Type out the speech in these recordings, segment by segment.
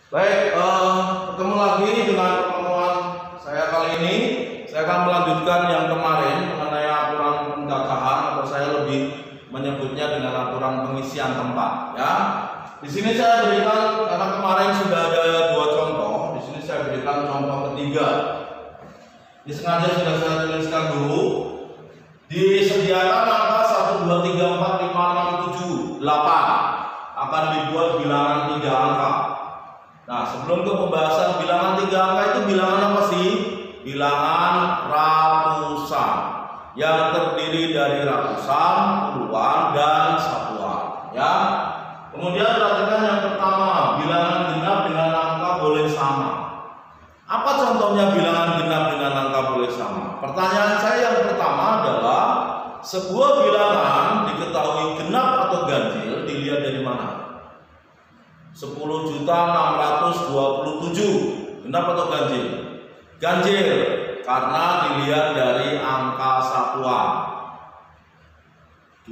Baik, ketemu lagi dengan pertemuan saya kali ini. Saya akan melanjutkan yang kemarin mengenai aturan pencacahan, atau saya lebih menyebutnya dengan aturan pengisian tempat. Ya, di sini saya berikan, karena kemarin sudah ada dua contoh. Di sini saya berikan contoh ketiga. Ini sengaja sudah saya tuliskan dulu. Disediakan angka 1, 2, 3, 4, 5, 6, 7, 8 akan dibuat bilangan 3 angka. Nah, sebelum ke pembahasan bilangan 3 angka itu bilangan apa sih? Bilangan ratusan yang terdiri dari ratusan, puluhan, dan satuan. Ya. Kemudian perhatikan yang pertama, bilangan genap dengan angka boleh sama. Apa contohnya bilangan genap dengan angka boleh sama? Pertanyaan saya yang pertama adalah sebuah bilangan diketahui genap atau ganjil dilihat dari mana? 10.627 genap atau ganjil? Ganjil, karena dilihat dari angka satuan.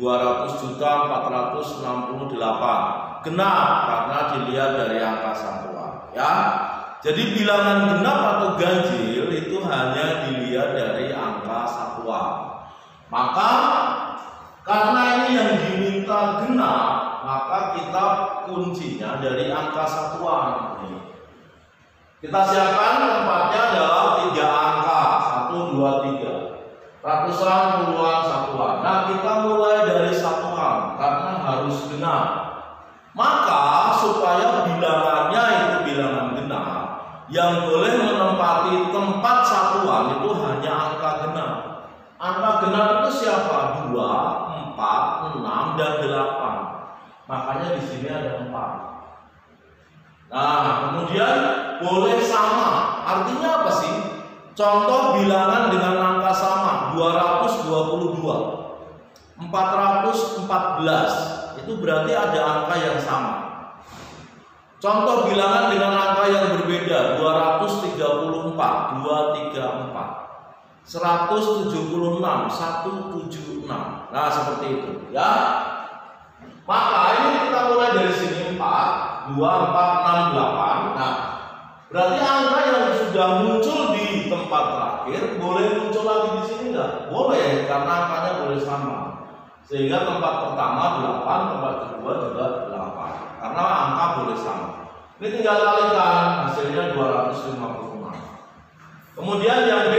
200.468 genap karena dilihat dari angka satuan. Ya, jadi bilangan genap atau ganjil itu hanya dilihat dari angka satuan. Maka karena ini yang diminta genap, maka kita kuncinya dari angka satuan. Kita siapkan tempatnya adalah 3 angka, 1, 2, 3. Ratusan, puluhan, satuan. Nah, kita mulai dari satuan karena harus genap. Maka supaya bilangannya itu bilangan genap, yang boleh menempati tempat satuan itu hanya angka genap. Angka genap itu siapa? 2, 4, 6, dan 8. Makanya di sini ada 4. Nah, kemudian boleh sama. Artinya apa sih? Contoh bilangan dengan angka sama, 222, 414. Itu berarti ada angka yang sama. Contoh bilangan dengan angka yang berbeda, 234, 234, 176, 176. Nah, seperti itu, ya. Maka ini kita mulai dari sini 4, 2, 4, 6, 8. Nah, berarti angka yang sudah muncul di tempat terakhir boleh muncul lagi di sini enggak? Boleh, karena angkanya boleh sama. Sehingga tempat pertama 8, tempat kedua juga 8. Karena angka boleh sama. Ini tinggal kalikan, hasilnya 256. Kemudian yang B,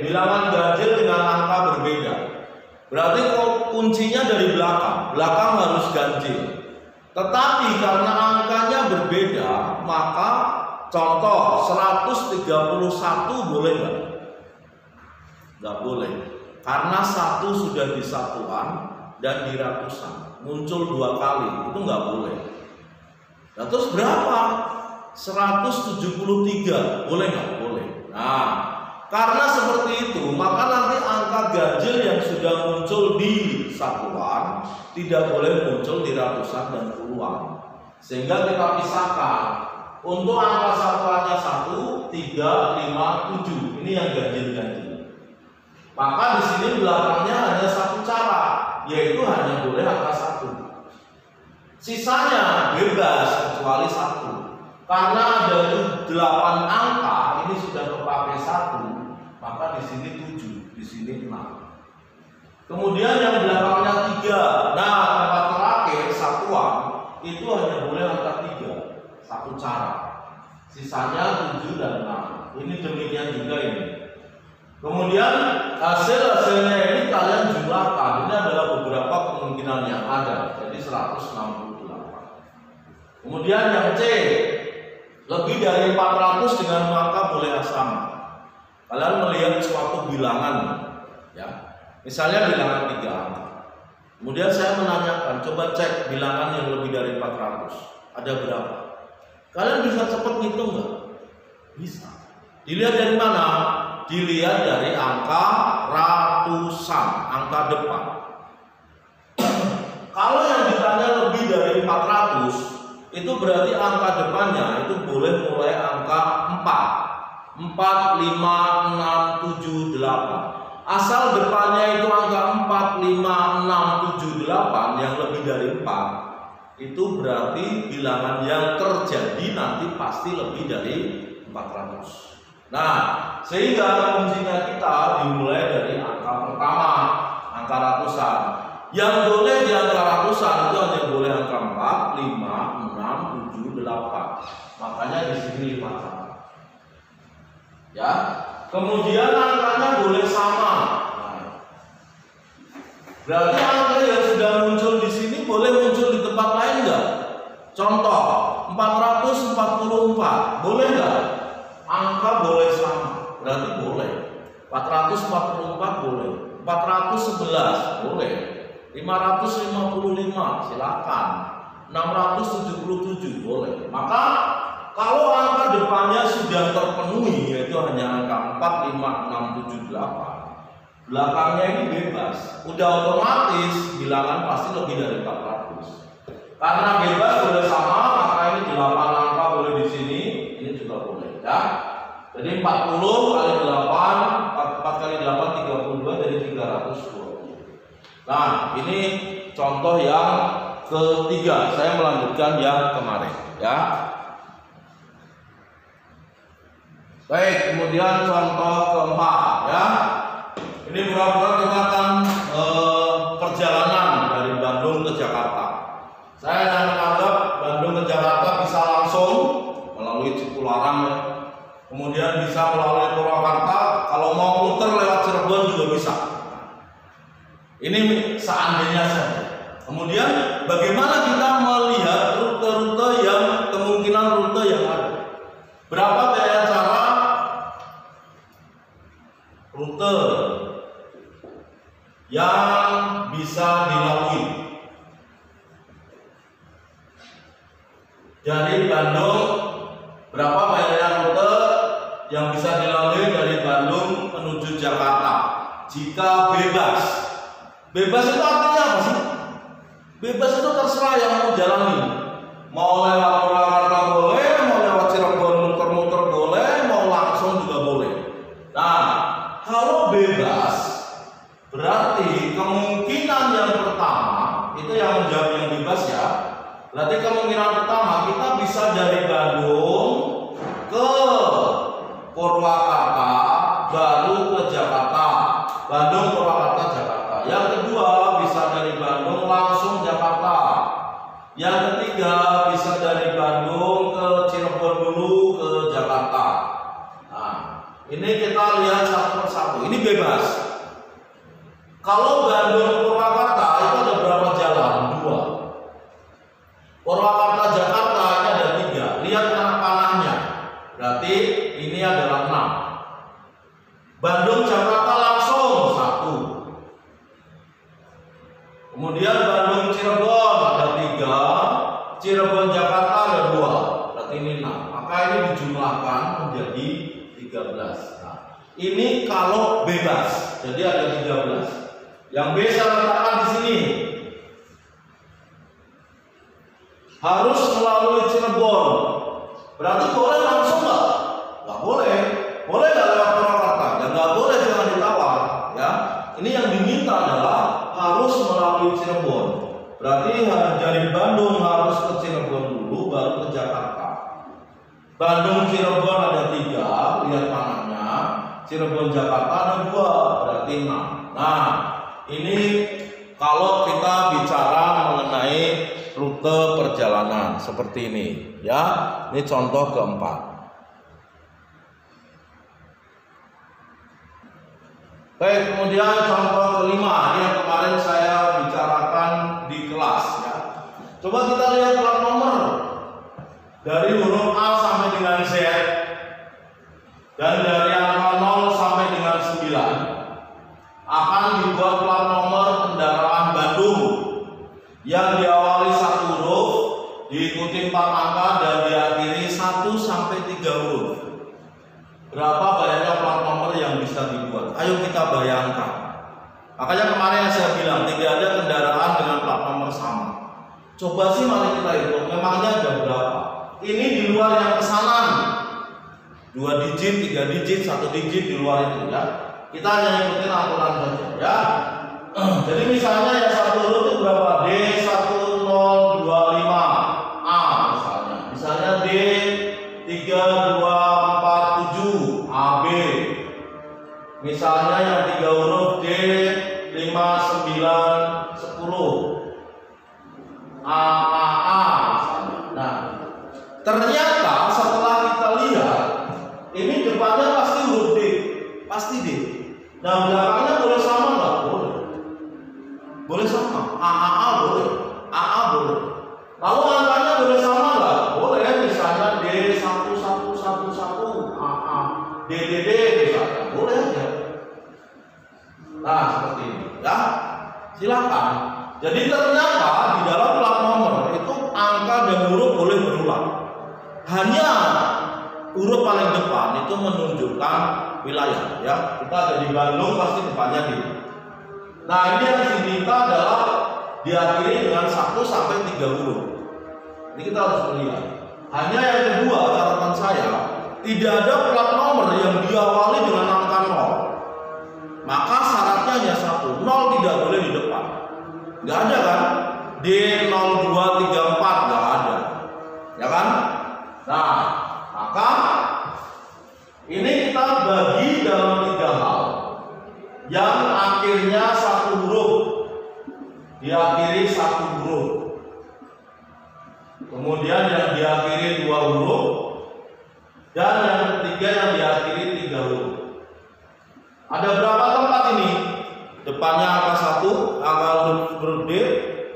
bilangan ganjil dengan angka berbeda. Berarti kuncinya dari belakang. Belakang harus ganjil. Tetapi karena angkanya berbeda, maka contoh 131 boleh nggak? Nggak boleh. Karena 1 sudah di satuan dan di ratusan. Muncul 2 kali, itu nggak boleh. Nah, terus berapa? 173, boleh nggak? Boleh. Nah, karena seperti itu, maka nanti angka ganjil yang sudah muncul di satuan tidak boleh muncul di ratusan dan puluhan. Sehingga kita pisahkan. Untuk angka satuannya 1, 3, 5, 7. Ini yang ganjil-ganjil. Maka di sini belakangnya hanya satu cara, yaitu hanya boleh angka 1. Sisanya bebas kecuali 1. Karena ada 8 angka, ini sudah terpakai 1, maka di sini 7, di sini 6. Kemudian yang belakangnya 3. Nah, tempat terakhir satuan itu hanya boleh angka 3. Satu cara. Sisanya 7 dan 6. Ini demikian juga ini. Kemudian hasilnya ini kalian jumlahkan. Ini adalah beberapa kemungkinan yang ada. Jadi 168. Kemudian yang C, lebih dari 400 dengan angka boleh sama. Kalian melihat suatu bilangan, ya. Misalnya bilangan 3 angka. Kemudian saya menanyakan, coba cek bilangan yang lebih dari 400. Ada berapa? Kalian bisa cepat ngitung nggak? Bisa. Dilihat dari mana? Dilihat dari angka ratusan, angka depan. Kalau yang ditanya lebih dari 400, itu berarti angka depannya itu boleh mulai angka 4. 4, 5, 6, 7, 8. Asal depannya itu angka 4, 5, 6, 7, 8 yang lebih dari 4, itu berarti bilangan yang terjadi nanti pasti lebih dari 400. Nah, sehingga kuncinya kita dimulai dari angka pertama, angka ratusan. Yang boleh di angka ratusan itu hanya boleh angka 4, 5, 6, 7, 8. Makanya di sini 5 angka. Ya. Kemudian angkanya boleh sama. Berarti angka yang sudah muncul di sini boleh muncul di tempat lain enggak? Contoh, 444. Boleh enggak? Angka boleh sama. Berarti boleh. 444 boleh. 411 boleh. 555 silakan. 677 boleh. Maka kalau angka depannya sudah terpenuhi, yaitu hanya angka 4, 5, 6, 7, 8, belakangnya ini bebas, udah otomatis bilangan pasti lebih dari 400. Karena bebas boleh sama, maka ini 8 angka boleh di sini, ini juga boleh, ya. Jadi 40 kali 8, 4 kali 8 32, jadi 320. Nah, ini contoh yang ketiga. Saya melanjutkan yang kemarin, ya. Baik, kemudian contoh keempat, ya. Ini pura-pura kita akan perjalanan dari Bandung ke Jakarta. Saya menganggap Bandung ke Jakarta bisa langsung melalui Cipularang, ya. Kemudian bisa melalui Purwakarta. Kalau mau muter lewat Cirebon juga bisa. Ini seandainya saja. Kemudian bagaimana kita melihat rute-rute yang kemungkinan rute yang ada? Berapa daya cara rute yang bisa dilalui dari Bandung? Berapa banyak rute yang bisa dilalui dari Bandung menuju Jakarta jika bebas? Bebas itu artinya apa sih? Bebas itu terserah yang mau jalani. Mau lewat Purwakarta boleh, mau lewat Cirebon muter-muter boleh, mau langsung juga boleh. Nah, kalau bebas berarti kemungkinan yang pertama itu yang menjawab yang bebas, ya. Berarti kemungkinan pertama kita bisa dari Bandung ke Purwakarta baru ke Jakarta. Bandung, Purwakarta, Jakarta. Yang kedua bisa dari Bandung langsung Jakarta. Yang ketiga bisa dari Bandung ke Cirebon dulu ke Jakarta. Nah, ini kita lihat satu persatu. Ini bebas. Kalau Bandung Purwakarta itu ada berapa jalan? 2. Purwakarta Jakarta ini ada 3. Lihat anak panahnya. Berarti ini adalah 6. Bandung Jakarta langsung 1. Kemudian Bandung Cirebon ada 3. Cirebon Jakarta ada 2. Berarti ini 6. Maka ini dijumlahkan menjadi 13. Nah, ini kalau bebas. Jadi ada 13. Yang B saya letakkan di sini. Harus melalui Cirebon. Berarti boleh langsung nggak? Nggak boleh. Boleh nggak lewat Purwakarta? Ya nggak boleh, jangan ditawar. Ya, ini yang diminta adalah harus melalui Cirebon. Berarti dari Bandung harus ke Cirebon dulu, baru ke Jakarta. Bandung Cirebon ada 3, lihat panahnya. Cirebon Jakarta ada 2, berarti 6. Nah, ini kalau kita bicara mengenai rute perjalanan seperti ini, ya. Ini contoh keempat. Baik, kemudian contoh kelima, ini yang kemarin saya bicarakan di kelas, ya. Coba kita lihat plat nomor dari huruf A sampai dengan Z dan dari angka 0 sampai dengan 9 akan dibuat plat nomor kendaraan Bandung yang diawali 1 huruf, diikuti 4 angka dan diakhiri 1 sampai 3 huruf. Berapa banyaknya plat nomor yang bisa dibuat? Ayo kita bayangkan. Makanya kemarin yang saya bilang tidak ada kendaraan dengan plat nomor sama. Coba sih mari kita hitung, memangnya ada berapa? Ini di luar yang pesanan. 2 digit, 3 digit, 1 digit di luar itu, ya. Kita hanya ikutin aturan saja, ya. Jadi misalnya yang 1 huruf itu berapa? D1025 D3247 AB. Misalnya yang 3 huruf D5910 AAA misalnya. Nah, ternyata setelah kita lihat ini depannya pasti huruf D, pasti D. Nah, belakangnya boleh sama nggak? Boleh. Boleh sama. AAA boleh. AA boleh. Lalu angkanya boleh sama nggak? Boleh. Misalnya D1111 AA, DDD misalnya. Boleh aja. Nah, seperti ini. Ya, silakan. Jadi ternyata di dalam plat nomor itu angka dan huruf boleh berulang. Hanya huruf paling depan itu menunjukkan wilayah. Ya, kita ada di Bandung pasti depannya D. Nah, ini yang diminta adalah diakhiri dengan 1 sampai 3 huruf. Ini kita harus melihat. Hanya yang kedua, catatan saya, tidak ada plat nomor yang diawali dengan angka 0. Maka syaratnya hanya 1, 0 tidak boleh di depan. Nggak ada kan? D0234 nggak ada. Ya kan? Nah, maka ini kita bagi dalam 3 hal. Yang akhirnya 1 huruf, diakhiri 1 huruf. Kemudian yang diakhiri 2 huruf, dan yang ketiga yang diakhiri 3 huruf. Ada berapa tempat ini? Depannya angka 1, angka huruf D,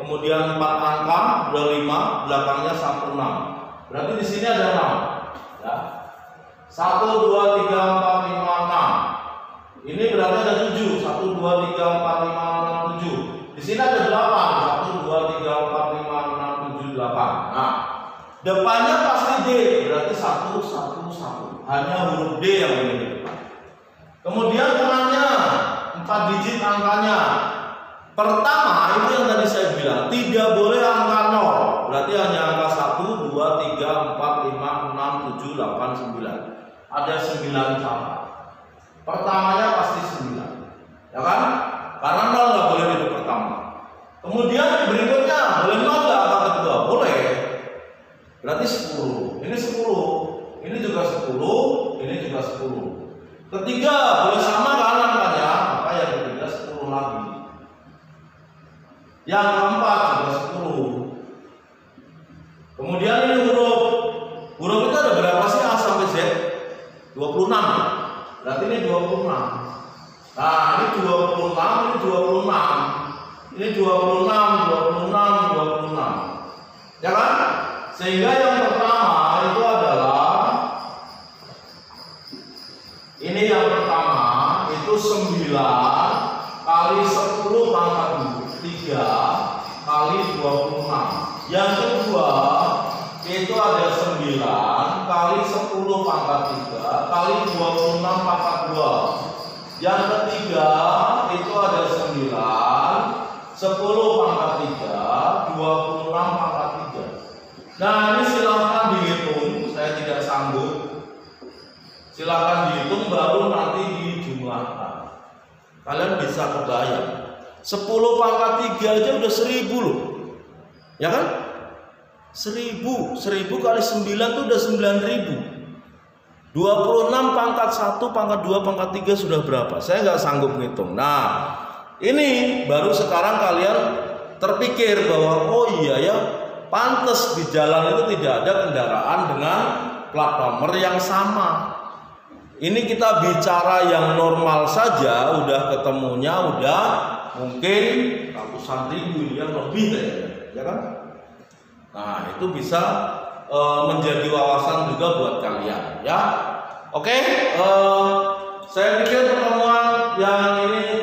kemudian 4 angka, udah 5, belakangnya 1, 6. Berarti di sini ada 6. Ya. 1, 2, 3, 4, 5, 6. Ini berarti ada 7. 1, 2, 3, 4, 5, 6, 7. Di sini ada 8. 1, 2, 3, 4, 5, 6, 7, 8. Nah, depannya pasti D. Berarti 1, 1, 1. Hanya huruf D yang ini di depan. Kemudian tengahnya 4 digit angkanya. Pertama itu yang tadi saya bilang, tidak boleh angka 0. Berarti hanya angka 1, 2, 3, 4, 5, 6, 7, 8, 9. Ada 9 cara. Pertamanya pasti 9. Ya kan? Karena 0 nggak boleh di pertama. Kemudian berikutnya boleh 0 nggak angka kedua? Boleh. Berarti 10. Ini 10. Ini juga 10. Ini juga 10. Ketiga boleh sama kan angkanya, maka yang ketiga 10 lagi. Yang keempat juga 10. Kemudian ini huruf. Huruf itu ada berapa sih A sampai Z? 26. Berarti ini 26. Nah, ini 26, ini 26. Ini 26, 26, 26. Ya kan? Sehingga yang pertama itu adalah ini yang pertama itu 9 kali 10 pangkat 3 kali 26. Yang kedua itu ada 9 kali 10 pangkat 3 kali 26 pangkat 2. Yang ketiga itu ada 9 10 pangkat 3 26 pangkat 3. Nah, ini silahkan dihitung, saya tidak sanggup. Silakan dihitung baru nanti dijumlahkan. Kalian bisa kebayang 10 pangkat 3 aja udah 1000 loh. Ya kan? 1000 kali 9 itu udah 9000. 26 pangkat 1 pangkat 2 pangkat 3 sudah berapa? Saya nggak sanggup ngitung. Nah, ini baru sekarang kalian terpikir bahwa oh iya ya, pantes di jalan itu tidak ada kendaraan dengan plat nomor yang sama. Ini kita bicara yang normal saja, udah ketemunya udah mungkin ratusan ribu yang lebih ya kan? Nah, itu bisa menjadi wawasan juga buat kalian ya. Oke, saya pikir pertemuan yang ini